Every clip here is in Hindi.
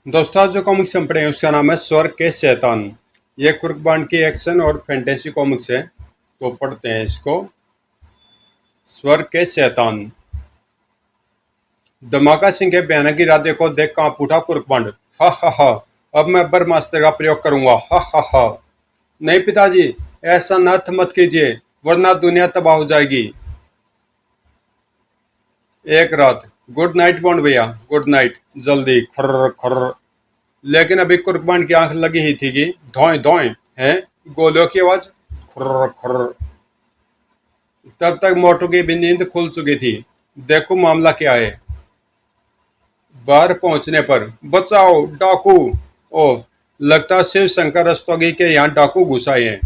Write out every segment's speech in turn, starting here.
दोस्तों आज जो कॉमिक्स हम पढ़े हैं उसका नाम है स्वर्ग के शैतान। ये कुर्बान की एक्शन और फैंटेसी कॉमिक्स है, तो पढ़ते हैं इसको। स्वर्ग के शैतान। धमाका सिंह के भयानक इरादे को देख कांप उठा कुर्बान। हा हा हा, अब मैं ब्रह्मास्त्र का प्रयोग करूंगा। हा हा हा। नहीं पिताजी, ऐसा नथ मत कीजिए वरना दुनिया तबाह हो जाएगी। एक रात। गुड नाइट बॉन्ड भैया, गुड नाइट। जल्दी खर्र खर्र। लेकिन अभी कुर्बान की आंख लगी ही थी कि धोए धोए हैं गोलियों की आवाज। खुर्र खुर्र। तब तक मोटू की भी नींद खुल चुकी थी। देखो मामला क्या है। बाहर पहुंचने पर बचाओ डाकू। ओ, लगता शिव शंकर रस्तोगी के यहाँ डाकू घुस आए हैं।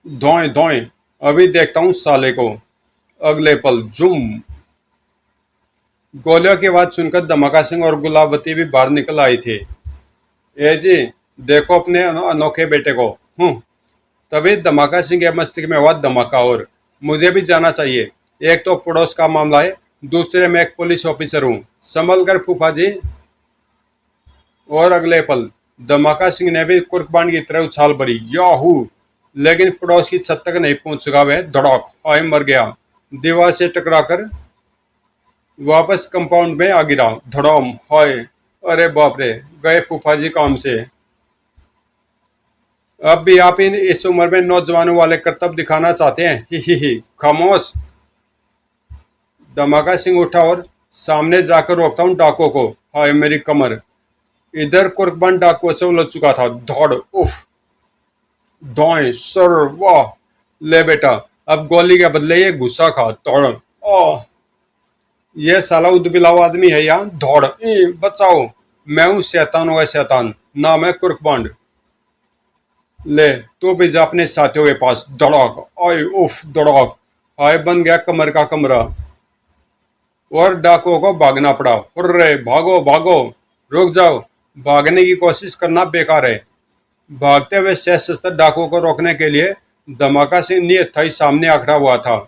धोए धोए, अभी देखता हूँ साले को। अगले पल जुम। गोलियों की आवाज सुनकर धमाका सिंह और गुलाबती भी बाहर निकल आए थे। ए जी, देखो अपने अनोखे बेटे को। तभी धमाका सिंह के मस्तिष्क में हुआ धमाका। और मुझे भी जाना चाहिए। एक तो पड़ोस का मामला है, दूसरे में एक पुलिस ऑफिसर हूँ। संभल कर फूफा जी। और अगले पल धमाका सिंह ने भी कुर्बान की तरह उछाल भरी। याहू! लेकिन पड़ोस की छत तक नहीं पहुंच सका वह। धड़ाक, हाय मर गया। दीवार से टकराकर वापस कंपाउंड में आ गिरा। धड़ाम, हाय। अरे बाप रे, गए फूफा जी काम से। अब भी आप इस उम्र में नौजवानों वाले करतब दिखाना चाहते हैं? ही। खामोश। धमाका सिंह उठा और सामने जाकर रोकता हूँ डाकुओं को। हाय मेरी कमर। इधर कुर्बान डाकुओं से उलझ चुका था। धौड़, उफ। धोए सर, वाह। ले बेटा, अब गोली के बदले ये गुस्सा खा। दौड़। ओह, ये साला उदबिलाव आदमी है यहाँ। दौड़, बचाओ। मैं हूँ शैतानों का शैतान, नाम है कुर्बान। ले, तू भी जा अपने साथियों के पास। दौड़ाक, आय उफ। दौड़ाक, हाय बन गया कमर का कमरा। और डाकुओं को भागना पड़ा। हुर्रे, भागो भागो। रुक जाओ, भागने की कोशिश करना बेकार है। भागते हुए सशस्त्र डाकुओं को रोकने के लिए धमाका सिंह नियत था सामने आखड़ा हुआ था।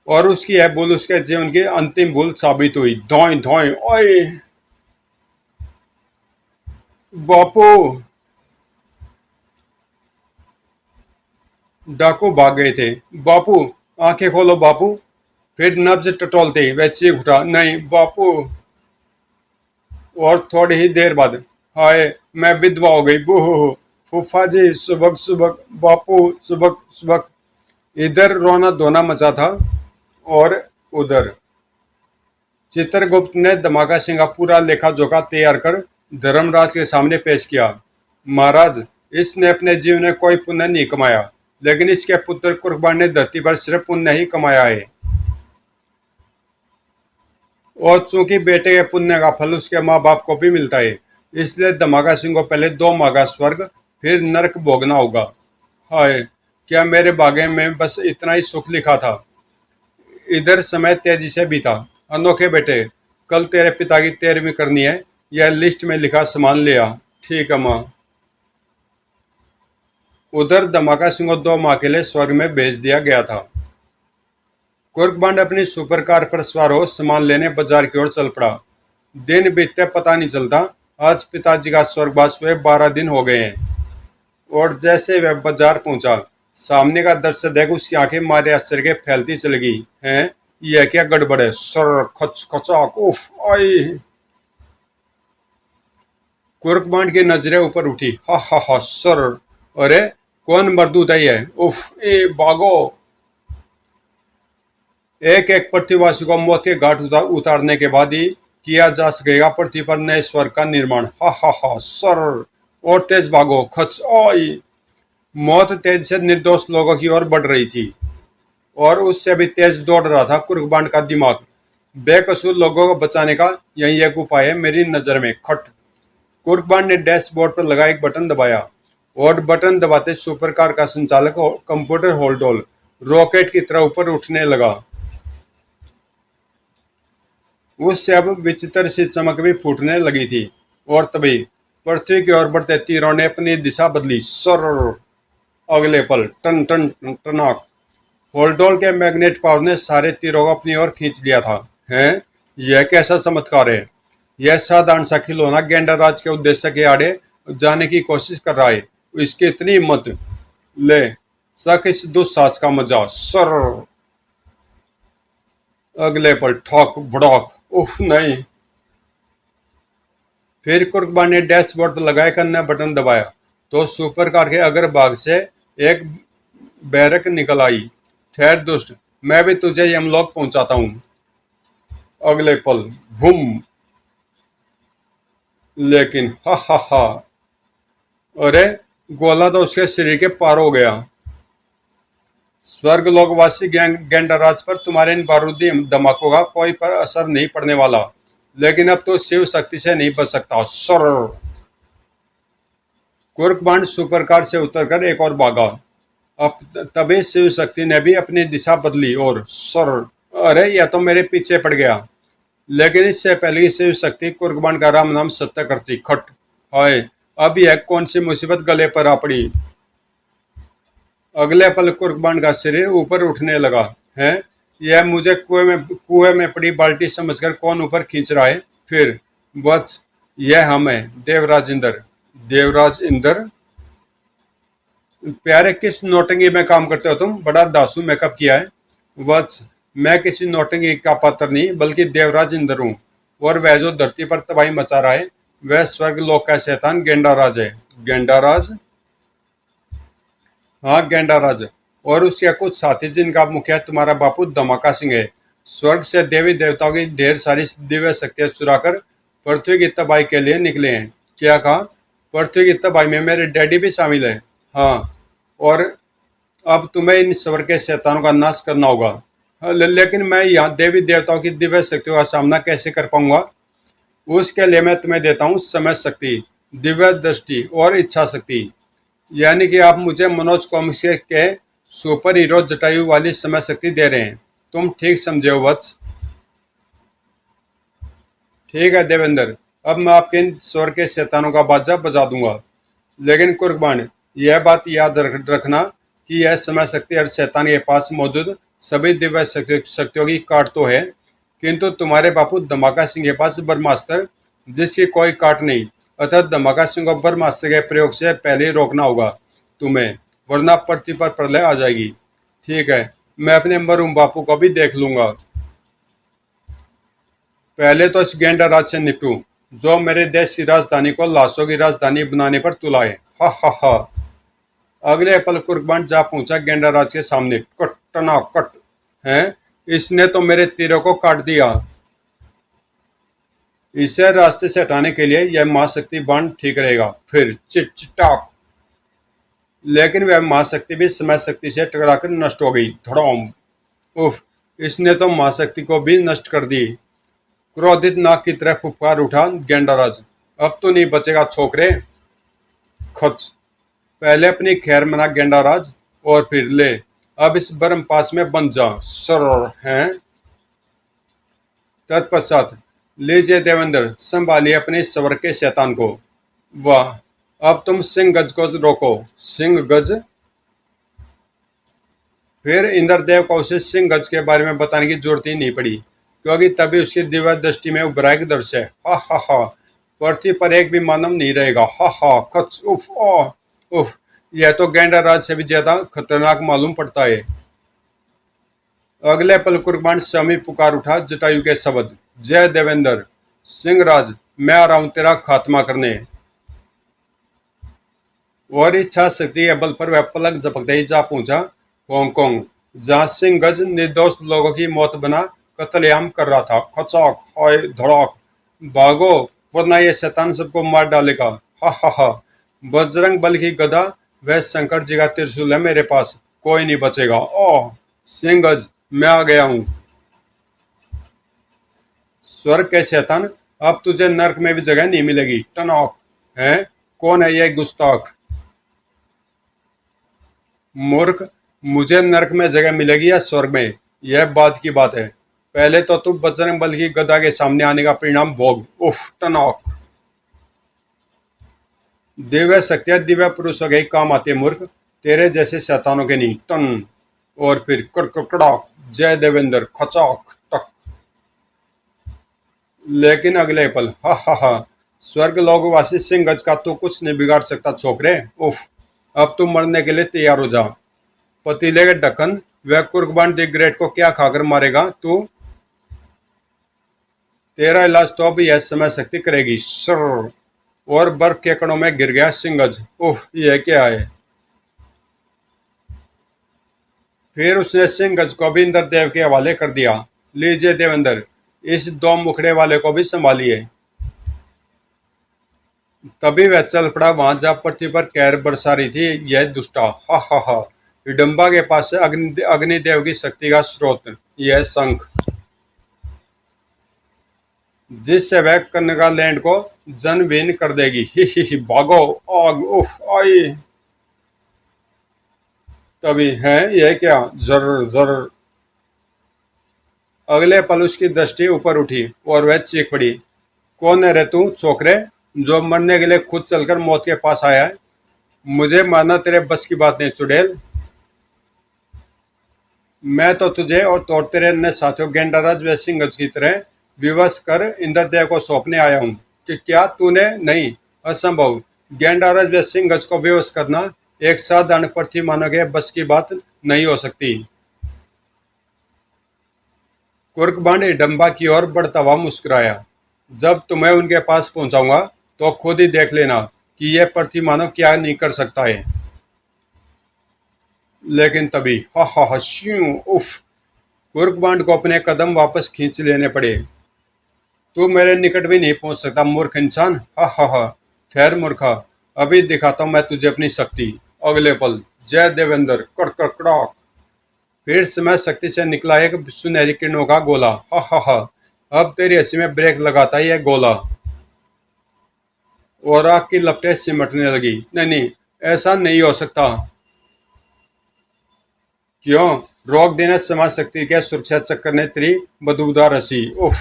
और उसकी यह भूल उसके जीवन की अंतिम भूल साबित हुई। धोए धोए, ओए बापू। डाकू भाग गए थे। बापू, आंखें खोलो बापू। फिर नब्ज टटोलते वह चीख उठा, नहीं बापू। और थोड़ी ही देर बाद, हाय मैं विधवा हो गई। बूह। फूफा जी सुबह सुबह। बापू सुबह सुबह। इधर रोना धोना मचा था और उधर। चित्रगुप्त ने धमाका सिंह का पूरा लेखा जोखा तैयार कर धर्मराज के सामने पेश किया। महाराज, इसने अपने जीवन में कोई पुण्य नहीं कमाया, लेकिन इसके पुत्र कुर्बान ने धरती पर सिर्फ पुण्य ही कमाया है। और चूंकि बेटे के पुण्य का फल उसके माँ बाप को भी मिलता है, इसलिए धमाका सिंह को पहले 2 माह का स्वर्ग फिर नरक भोगना होगा। हाय, क्या मेरे भाग्य में बस इतना ही सुख लिखा था। इधर समय तेजी से बीता। अनोखे बेटे, कल तेरे पिता की 13वीं करनी है। यह लिस्ट में लिखा सामान ले आ। ठीक है माँ। उधर धमाका सिंह को 2 माह के लिए स्वर्ग में भेज दिया गया था। कुर्बान अपनी सुपर कार पर सवार हो सामान लेने बाजार की ओर चल पड़ा। दिन बीतते पता नहीं चलता। आज पिताजी का स्वर्गवास हुए 12 दिन हो गए हैं। और जैसे वह बाजार पहुंचा, सामने का दृश्य देख उसकी आंखें मारे आश्चर्य के फैलती चली गई। हैं, यह क्या गड़बड़ है। सर खच खचाक, उफ, आई। कुर्बान की नजरें ऊपर उठी। हा हा हा, सर। अरे कौन मर्दूद है। उफ, ए भागो। एक एक पृथ्वीवासी को मौत के घाट उतारने के बाद ही किया जा सकेगा पृथ्वी पर नए स्वर्ग का निर्माण। हा हा हा, सर। और तेज भागो। खच, आई। मौत तेज से निर्दोष लोगों की ओर बढ़ रही थी और उससे भी तेज दौड़ रहा था कुर्बान का दिमाग। बेकसूर लोगों को बचाने का यही एक उपाय है मेरी नजर में। खट। कुर्बान ने डैशबोर्ड पर लगा एक बटन दबाया और बटन दबाते सुपर कार का संचालक कंप्यूटर होल्डोल रॉकेट की तरह ऊपर उठने लगा। उससे अब विचित्र सी चमक भी फूटने लगी थी। और तभी पृथ्वी की ओर बढ़ते तीरों ने अपनी दिशा बदली। सर। अगले पल टन टन टन टनाक। होल्डोल के मैग्नेट पावर ने सारे तीरों को अपनी ओर खींच लिया था। हैं, यह कैसा चमत्कार है। यह साधारण सा खिलौना गेंडाराज के उद्देश्य के आड़े जाने की कोशिश कर रहा है। इसकी इतनी हिम्मत, ले सक इस दुस्साहस का मजा सर। अगले पल ठोक भड़ाक, उफ नहीं। फिर कुर्कबा ने डैशबोर्ड पर लगाए करने बटन दबाया तो सुपर कार के अगर भाग से एक बैरक निकल आई। ठहर दुष्ट, मैं भी तुझे यमलोक पहुंचाता हूं। अगले पल भूम। लेकिन हा हा हा, अरे गोला तो उसके शरीर के पार हो गया। स्वर्ग लोकवासी गेंडाराज पर तुम्हारे इन बारूदी धमाकों का कोई पर असर नहीं पड़ने वाला, लेकिन अब तो शिव शक्ति से नहीं बच सकता सर। कुर्कबांड सुपरकार से उतरकर एक और भागा। अब तभी शिव शक्ति ने भी अपनी दिशा बदली और सर, अरे यह तो मेरे पीछे पड़ गया। लेकिन इससे पहले ही शिव शक्ति कुर्कबांड का राम नाम सत्य करती। खट, हाय, अब यह कौन सी मुसीबत गले पर आ पड़ी। अगले पल कुर्कबांड का शरीर ऊपर उठने लगा। है, यह मुझे कुएं में पड़ी बाल्टी समझकर कौन ऊपर खींच रहा है। फिर वत्स, यह हम है, देवराज इंद्र। देवराज इंद्र, प्यारे किस नौटंकी में काम करते हो तुम? बड़ा दासू मेकअप किया है। वत्स, मैं किसी नौटंकी का पात्र नहीं बल्कि देवराज इंद्र हूँ, और वह जो धरती पर तबाही मचा रहा है वह स्वर्ग लोक का शैतान गेंडाराज है। गेंडाराज? हाँ गेंडाराज, और उसके कुछ साथी जिनका मुखिया तुम्हारा बापू धमाका सिंह है। स्वर्ग से देवी देवताओं की ढेर सारी दिव्य शक्तियां चुराकर पृथ्वी की तबाही के लिए निकले हैं। क्या कहा? पृथ्वी की तबाही में मेरे डैडी भी शामिल है। हाँ, और अब तुम्हें इन स्वर्ग के शैतानों का नाश करना होगा। हाँ, लेकिन मैं यहाँ देवी देवताओं की दिव्य शक्तियों का सामना कैसे कर पाऊंगा? उसके लिए मैं तुम्हें देता हूँ समझ शक्ति, दिव्य दृष्टि और इच्छा शक्ति। यानी कि आप मुझे मनोज कॉमिक्स के सुपर हीरो जटायु वाली समय शक्ति दे रहे हैं। तुम ठीक समझे हो वत्स। ठीक है देवेंद्र, अब मैं आपके इन स्वर के शैतानों का बाजा बजा दूंगा। लेकिन कुर्बान, यह बात याद रखना कि यह समय शक्ति हर शैतान के पास मौजूद सभी दिव्य शक्तियों की काट तो है, किंतु तुम्हारे बापू धमाका सिंह के पास ब्रह्मास्त्र जिसकी कोई काट नहीं। अतः धमाका सिंह को ब्रह्मास्त्र के प्रयोग से पहले ही रोकना होगा तुम्हें, वरना पृथ्वी पर प्रलय आ जाएगी। ठीक है, मैं अपने मरूम बापू को भी देख लूंगा। पहले तो इस गेंडा राज से निपटूं जो मेरे देश की राजधानी को लाशों की राजधानी बनाने पर तुलाए। हा हा हा। अगले पल कुर्बान जा पहुंचा गेंडा राज के सामने। कट टना कट है, इसने तो मेरे तीरों को काट दिया। इसे रास्ते से हटाने के लिए यह महाशक्ति बाण ठीक रहेगा। फिर चिटचाक, लेकिन वह महाशक्ति भी समय शक्ति से टकराकर नष्ट हो गई। धड़ाम। उफ, इसने तो महाशक्ति को भी नष्ट कर दी। क्रोधित नाग की तरह फुफकार उठा गेंडाराज। अब तो नहीं बचेगा छोकरे। खच, पहले अपनी खैर मना गेंडाराज, और फिर ले अब इस बर्म पास में बन जा सर। हैं तत्पश्चात, लीजिए देवेंद्र, संभालिए अपने स्वर के शैतान को। वाह, अब तुम सिंह गज को रोको। सिंह गज? फिर इंद्रदेव को उसे सिंह गज के बारे में बताने की जरूरत ही नहीं पड़ी, क्योंकि तभी उसकी दिव्य दृष्टि में उभरा एक दृश्य। हा हा हा, पृथ्वी पर एक भी मानव नहीं रहेगा। हा हा खच, उफ ओ उफ, यह तो गेंडाराज से भी ज्यादा खतरनाक मालूम पड़ता है। अगले पल कुर्बान स्वामी पुकार उठा जटायु के शब्द। जय देवेंद्र सिंहराज, मैं आ रहा हूं तेरा खात्मा करने। और इच्छा शक्ति के बल पर वह पलक झपकते ही जा पहुंचा हांगकांग, जहां सिंह गज निर्दोष लोगों की मौत बना कत्लेआम कर रहा था। खचाक, हाय धड़ाक, भागो वरना ये शैतान सबको मार डालेगा। हा हा हा। बजरंग बल की गदा, वह शंकर जी का त्रिशूल है मेरे पास, कोई नहीं बचेगा। ओह सिंह गज, मैं आ गया हूं। स्वर्ग के शैतान, अब तुझे नर्क में भी जगह नहीं मिलेगी। टनॉक है, कौन है ये गुस्ताख? मूर्ख, मुझे नर्क में जगह मिलेगी या स्वर्ग में, यह बात की बात है। पहले तो तू बजरंग बल की गदा के सामने आने का परिणाम भोग। उफ टनॉक। दिव्य शक्तियां दिव्य पुरुषों के ही काम आती है मूर्ख, तेरे जैसे शैतानों के नहीं। टन, और फिर कड़कड़ाक। जय देवेंद्र। खचाक टक। लेकिन अगले पल हा, स्वर्ग लोकवासी सिंह गज का तू कुछ नहीं बिगाड़ सकता छोकरे। उफ, अब तू मरने के लिए तैयार हो जा। पतीले के ढक्कन, वह कुर्बान दी ग्रेट को क्या खाकर मारेगा तू? तेरा इलाज तो अब यह समय शक्ति करेगी सर। और बर्फ के कणों में गिर गया सिंगज। उफ, यह क्या है? फिर उसने सिंगज को भी इंद्रदेव के हवाले कर दिया। लीजिए देवेंद्र, इस दो मुखड़े वाले को भी संभालिए। तभी वह चल पड़ा वहां जहां पृथ्वी पर कहर बरसा रही थी यह दुष्टा। हा, हिडम्बा के पास से अग्निदेव की शक्ति का स्रोत, यह शंख, जिससे वह कन्नगा को जनविहीन कर देगी। ही, भागो। आग, उफ, आई। तभी है यह क्या? जर जर। अगले पल उसकी दृष्टि ऊपर उठी और वह चीख पड़ी। कौन है रे तू छोकरे, जो मरने के लिए खुद चलकर मौत के पास आया है? मुझे मारना तेरे बस की बात नहीं चुड़ैल। मैं तो तुझे और तो तेरे अन्य साथियों गेंडाराज व सिंगज की तरह विवश कर इंद्रदेव को सौंपने आया हूँ। कि क्या तूने? नहीं, असंभव। गेंडाराज व सिंगज को विवश करना एक साधारण पृथ्वी मानव के बस की बात नहीं हो सकती। कुर्कबांड हिडम्बा की ओर बढ़ता हुआ मुस्कुराया। जब तुम्हें उनके पास पहुंचाऊंगा तो खुद ही देख लेना कि यह पृथ्वी मानव क्या नहीं कर सकता है। लेकिन तभी हा, श्यू, उफ, कुर्कबांड को अपने कदम वापस खींच लेने पड़े। तू मेरे निकट भी नहीं पहुंच सकता मूर्ख इंसान। हा, ठहर मूर्खा, अभी दिखाता हूं मैं तुझे अपनी शक्ति। अगले पल जय देवेंद्र, कड़कड़ाक। फिर समय शक्ति से निकला एक सुनहरी किरणों का गोला। हा, अब तेरी हंसी में ब्रेक लगाता ही यह गोला। और आग की लपटें सिमटने लगी। नहीं, ऐसा नहीं हो सकता। क्यों? रोक देना समाज शक्ति के सुरक्षा चक्कर ने तेरी बदबूदार हंसी। उफ,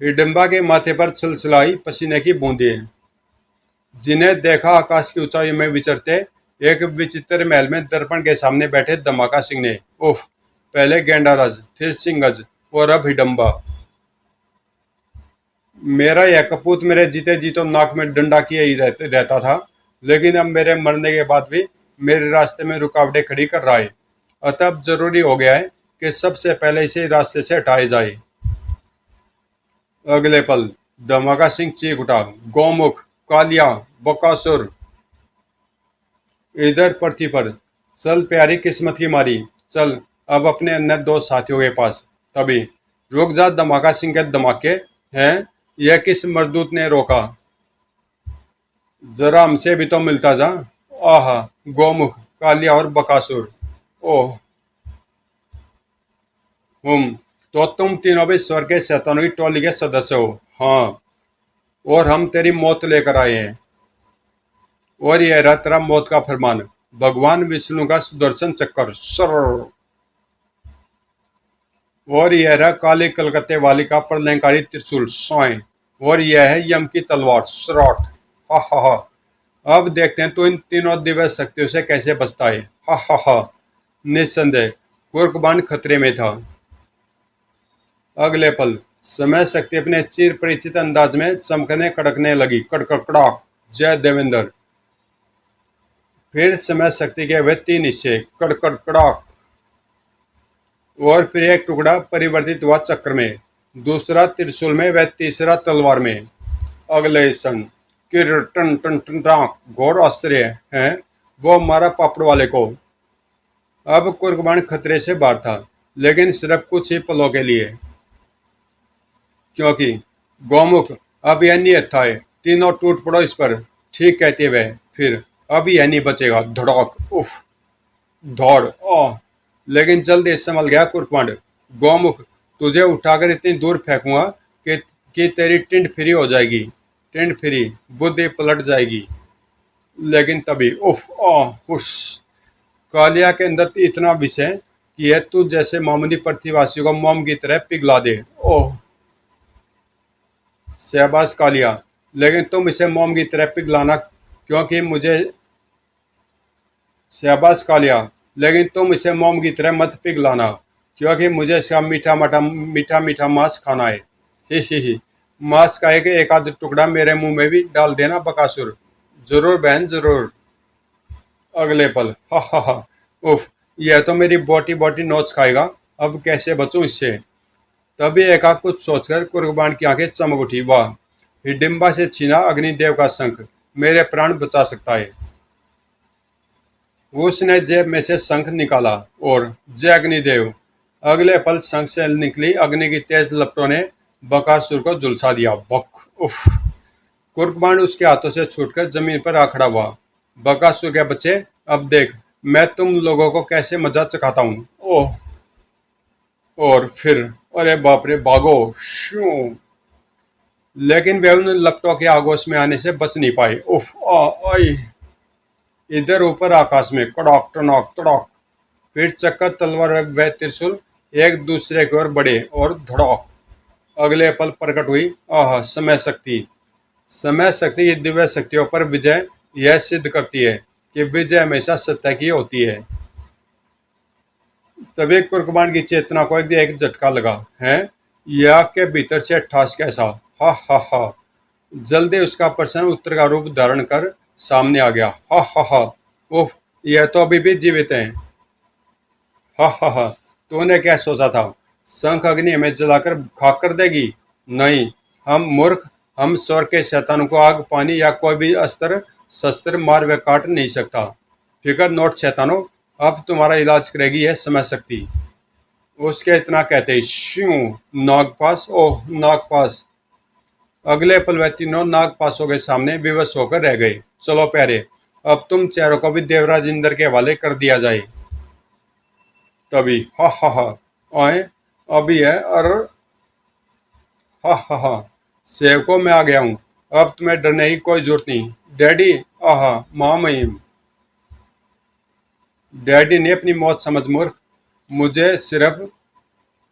हिडम्बा के माथे पर छलछलाई पसीने की बूंदें, जिन्हें देखा आकाश की ऊंचाई में विचरते एक विचित्र महल में दर्पण के सामने बैठे धमाका सिंह ने। उफ, पहले गेंडाराज, फिर सिंगज और अब हिडम्बा। मेरा यह कपूत मेरे जीते जी तो नाक में डंडा किए ही रहता था, लेकिन अब मेरे मरने के बाद भी मेरे रास्ते में रुकावटें खड़ी कर रहा है। अतः अब जरूरी हो गया है कि सबसे पहले इसे रास्ते से हटाए जाए। अगले पल धमाका सिंह चीख उठा। गौमुख, कालिया, बकासुर, इधर पृथ्वी पर। चल प्यारी किस्मत की मारी, चल अब अपने अन्य दो साथियों के पास। तभी रुक जा धमाका सिंह के धमाके हैं, यह किस मर्दूत ने रोका? जरा हमसे भी तो मिलता जा। आहा, गौमुख, कालिया और बकासुर। ओह, हुम, तो तुम तीनों भी स्वर्ग के शैतानों की टोली के सदस्य हो। हाँ, और हम तेरी मौत लेकर आए हैं। और यह रहा तेरा मौत का फरमान, भगवान विष्णु का सुदर्शन चक्कर सर। और यह रहा काली कलकत्ते वाली का प्रलयंकारी त्रिशूल स्वयं। और यह है यम की तलवार सराट। हा, अब देखते हैं तो इन तीनों दिव्य शक्तियों से कैसे बचता है। हा, निस्संदेह कुर्कबान खतरे में था। अगले पल समय शक्ति अपने चिर परिचित अंदाज में चमकने कड़कने लगी। कड़कड़ाक, जय देवेंद्र। फिर समय शक्ति के वे तीन हिस्से। कड़कड़ाक। और फिर एक टुकड़ा परिवर्तित हुआ चक्र में, दूसरा त्रिशूल में, वह तीसरा तलवार में। अगले क्षण किर टन टन टन टाक, घोर आश्चर्य है वो मारा पापड़ वाले को। अब कुर्बान खतरे से बाहर था, लेकिन सिर्फ कुछ ही पलों के लिए, क्योंकि गौमुख अब यह नियत था। तीनों टूट पड़ो इस पर। ठीक कहते वह। फिर अब यह नहीं बचेगा। धड़ाक, उफ, दौड़, ओह। लेकिन जल्दी संभल गया कुर्कमंड। गौमुख, तुझे उठाकर इतनी दूर फेंकूंगा कि तेरी टिंड फ्री हो जाएगी। टिंड फ्री, बुद्धि पलट जाएगी। लेकिन तभी उफ, हुश, कालिया के अंदर इतना विष है कि यह तू जैसे मामूली पृथ्वीवासियों को मोम की तरह पिघला दे। ओह, शहबाज कालिया, लेकिन तुम इसे मोम की तरह पिघलाना, क्योंकि मुझे शहबाज कालिया, लेकिन तुम इसे मोम की तरह मत पिघलाना, क्योंकि मुझे इसका मीठा मीठा मांस खाना है। ही। मांस का एक आध टुकड़ा मेरे मुंह में भी डाल देना बकासुर। जरूर बहन जरूर। अगले पल हा। उफ, यह तो मेरी बोटी बोटी नोच खाएगा। अब कैसे बचूं इससे। तभी एकाक कुछ सोचकर कुर्बान की आंखें चमक उठी। वाह, हिडिंबा से छीना अग्निदेव का शंख मेरे प्राण बचा सकता है। उसने जेब में से शंख निकाला और जय अग्निदेव। अगले पल शंख से निकली अग्नि की तेज लपटों ने बकासुर को झुलसा दिया। बक उफ। कुर्बान उसके हाथों से छूटकर जमीन पर आ खड़ा हुआ। बकासुर के बच्चे, अब देख मैं तुम लोगों को कैसे मजा चखाता हूँ। ओह। और फिर अरे बाप रे, भागो शू। लेकिन वे उन लपटों के आगोश में आने से बच नहीं पाए। उफ आई। इधर ऊपर आकाश में कड़ाक टनाक तड़ाक, फिर चक्कर तलवार व त्रिशूल एक दूसरे की ओर बढ़े और धड़ाक। अगले पल प्रकट हुई आह समय शक्ति। समय शक्ति की दिव्य शक्तियों पर विजय यह सिद्ध करती है कि विजय हमेशा सत्य की होती है। तभी कुर्बान की चेतना को एक झटका लगा है। यह के भीतर से ठास कैसा। हा। जल्दी उसका प्रश्न उत्तर का रूप धारण कर सामने आ गया। हा। उफ, यह तो अभी भी जीवित है। हा। तूने क्या सोचा था, शंख अग्नि हमें जलाकर खाक कर देगी। नहीं, हम मूर्ख। हम स्वर्ग के शैतानों को आग पानी या कोई भी अस्त्र शस्त्र मार व काट नहीं सकता। फिकर नोट शैतानों, अब तुम्हारा इलाज करेगी यह समय शक्ति। उसके इतना कहते ही श्यू नागपास। ओह नागपास। अगले पल वह तीनों नागपासों के सामने विवश होकर रह गए। चलो प्यारे, अब तुम चारों को भी देवराज इंद्र के हवाले कर दिया जाए। तभी हा। आए अभी है। और हा। सेवकों मैं आ गया हूँ। अब तुम्हें डरने की कोई जरूरत नहीं। डैडी आहा माँ महिम। डैडी ने अपनी मौत समझ मूर्ख। मुझे सिर्फ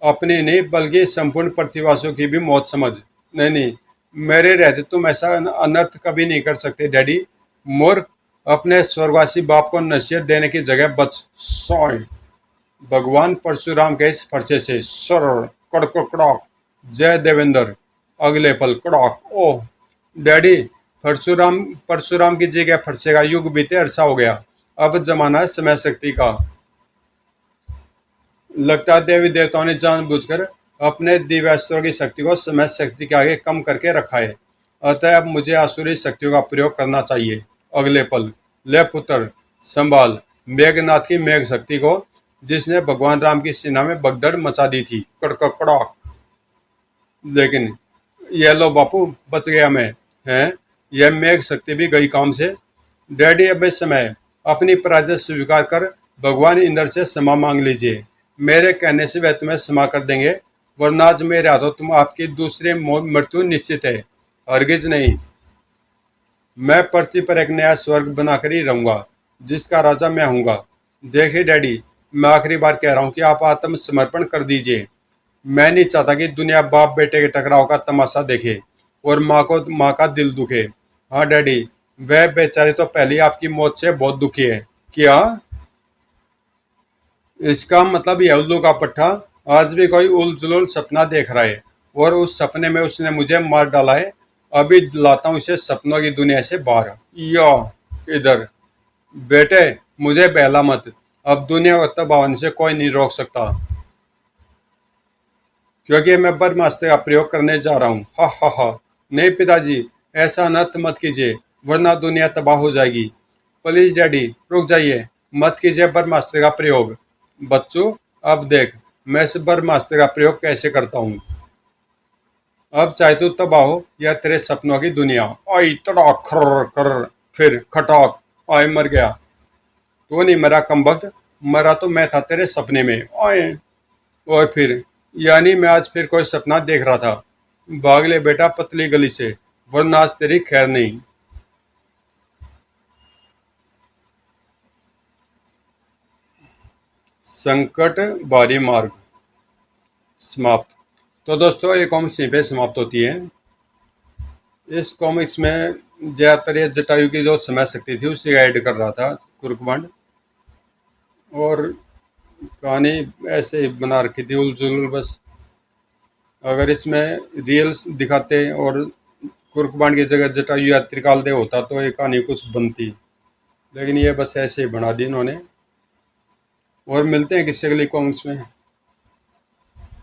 अपनी नहीं बल्कि संपूर्ण पृथ्वीवासियों की भी मौत समझ। नहीं, मेरे रहते तुम ऐसा अनर्थ कभी नहीं कर सकते डैडी। मूर्ख, अपने स्वर्गवासी बाप को नसीहत देने की जगह बच। सोए। भगवान परशुराम के इस फरसे से सर कड़क कड़ाक। जय देवेंद्र। अगले पल कड़ाक। ओह डैडी, परशुराम परशुराम की जगह फरसे का युग बीते अरसा हो गया। अब जमाना है समय शक्ति का। लगता है देवी देवताओं ने जानबूझकर अपने दिव्यास्त्रों की शक्ति को समय शक्ति के आगे कम करके रखा है। अतः अब मुझे आसुरी शक्तियों का प्रयोग करना चाहिए। अगले पल ले पुत्र, संभाल मेघनाथ की मेघ शक्ति को, जिसने भगवान राम की सेना में भगदड़ मचा दी थी। कड़क कड़ाक। लेकिन ये लो बापू, बच गया मैं। हैं, यह मेघ शक्ति भी गई काम से। डैडी अब इस समय अपनी पराजय स्वीकार कर भगवान इंद्र से क्षमा मांग लीजिए। मेरे कहने से वह तुम्हें क्षमा कर देंगे, वरना आज मेरे हाथों तुम आपकी दूसरी मृत्यु निश्चित है। हरगिज नहीं। मैं पृथ्वी पर एक नया स्वर्ग बनाकर ही रहूंगा, जिसका राजा मैं हूंगा। देखिए डैडी, मैं आखिरी बार कह रहा हूँ कि आप आत्मसमर्पण कर दीजिए। मैं नहीं चाहता कि दुनिया बाप बेटे के टकराव का तमाशा देखे और माँ का दिल दुखे। हाँ डैडी, वह बेचारी तो पहले ही आपकी मौत से बहुत दुखी है। क्या? इसका मतलब यह उल्लू का पट्टा आज भी कोई उल जुलूल सपना देख रहा है और उस सपने में उसने मुझे मार डाला है। अभी लाता हूँ इसे सपनों की दुनिया से बाहर। या इधर बेटे, मुझे बहला मत। अब दुनिया को तबाह होने से कोई नहीं रोक सकता, क्योंकि मैं ब्रह्मास्त्र का प्रयोग करने जा रहा हूँ। हा। नहीं पिताजी, ऐसा अनर्थ मत कीजिए, वरना दुनिया तबाह हो जाएगी। प्लीज डैडी रुक जाइए, मत कीजिए ब्रह्मास्त्र का प्रयोग। बच्चों, अब देख मैं इस ब्रह्मास्त्र का प्रयोग कैसे करता हूँ। अब चाहे तू तबाह हो या तेरे सपनों की दुनिया। आई तड़ाक खर कर, फिर खटाक। आए मर गया। तू नहीं मरा कमबख्त, मरा तो मैं था तेरे सपने में। आए। और फिर यानी मैं आज फिर कोई सपना देख रहा था। भाग ले बेटा पतली गली से, वरना आज तेरी खैर नहीं। संकट बारी मार्ग समाप्त। तो दोस्तों ये कॉमिक्स यहीं पे समाप्त होती है। इस कॉमिक्स में ज़्यादातर ये जटायु की जो समय शक्ति थी उसी गाइड कर रहा था कुर्कमंड। और कहानी ऐसे ही बना रखी थी उल जुल बस। अगर इसमें रियल्स दिखाते और कुर्कबांड की जगह जटायु या त्रिकालदेव होता तो ये कहानी कुछ बनती, लेकिन ये बस ऐसे ही बना दी इन्होंने। और मिलते हैं किसी अगली कॉमिक्स में।